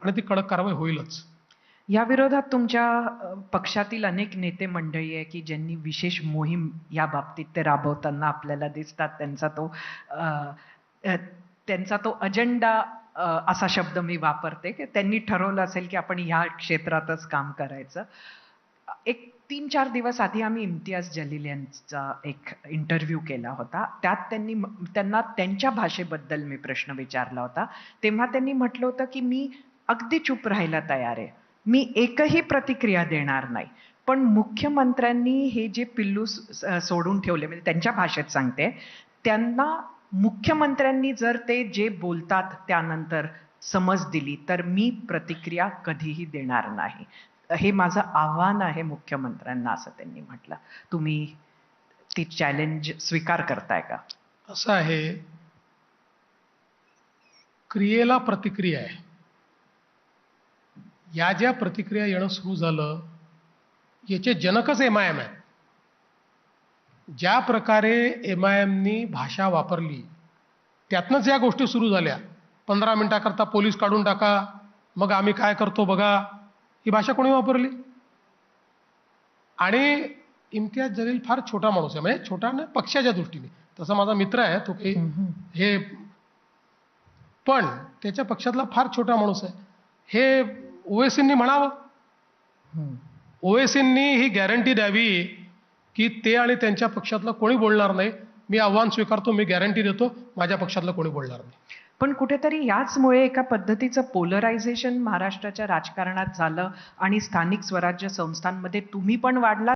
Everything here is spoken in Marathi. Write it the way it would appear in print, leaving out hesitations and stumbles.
आणि ती कडक कारवाई होईलच. या विरोधात तुमच्या पक्षातील अनेक नेते मंडळी आहे की ज्यांनी विशेष मोहीम या बाबतीत ते राबवताना आपल्याला दिसतात. अ, अ, त्यांचा तो अजेंडा असा शब्द मी वापरते की त्यांनी ठरवलं असेल की आपण ह्या क्षेत्रातच काम करायचं. एक 3-4 दिवस आधी आम्ही इम्तियाज जलील यांचा एक इंटरव्ह्यू केला होता. त्यात त्यांना त्यांच्या भाषेबद्दल मी प्रश्न विचारला होता. तेव्हा त्यांनी म्हटलं होतं की मी अगदी चूप राहायला तयार आहे. मी एकही प्रतिक्रिया देणार नाही. पण मुख्यमंत्र्यांनी हे जे पिल्लू सोडून ठेवले, म्हणजे त्यांच्या भाषेत सांगते, त्यांना मुख्यमंत्र्यांनी जर ते जे बोलतात त्यानंतर समज दिली, तर मी प्रतिक्रिया कधीही देणार नाही. हे माझं आव्हान आहे मुख्यमंत्र्यांना, असं त्यांनी म्हटलं. तुम्ही ती चॅलेंज स्वीकार करताय का? असं आहे, क्रियेला प्रतिक्रिया आहे. या ज्या प्रतिक्रिया येणं सुरू झालं, याचे जनकच MIM आहे. ज्या प्रकारे MIMनी भाषा वापरली, त्यातनंच या गोष्टी सुरू झाल्या. 15 मिनिटाकरता पोलीस काढून टाका, मग आम्ही काय करतो बघा, ही भाषा कोणी वापरली? आणि इम्तियाज जलील फार छोटा माणूस आहे, म्हणजे छोटा नाही पक्षाच्या दृष्टीने. तसा माझा मित्र आहे तो, काही हे, पण त्याच्या पक्षातला फार छोटा माणूस आहे. हे ओवेसींनी म्हणावं. ओवेसींनी ही गॅरंटी द्यावी की ते आणि त्यांच्या पक्षातलं कोणी बोलणार नाही. मी आव्हान स्वीकारतो, मी गॅरंटी देतो, माझ्या पक्षातलं कोणी बोलणार नाही. पण कुठेतरी याचमुळे एका पद्धतीचं पोलरायझेशन महाराष्ट्राच्या राजकारणात झालं आणि स्थानिक स्वराज्य संस्थांमध्ये तुम्ही पण वाढला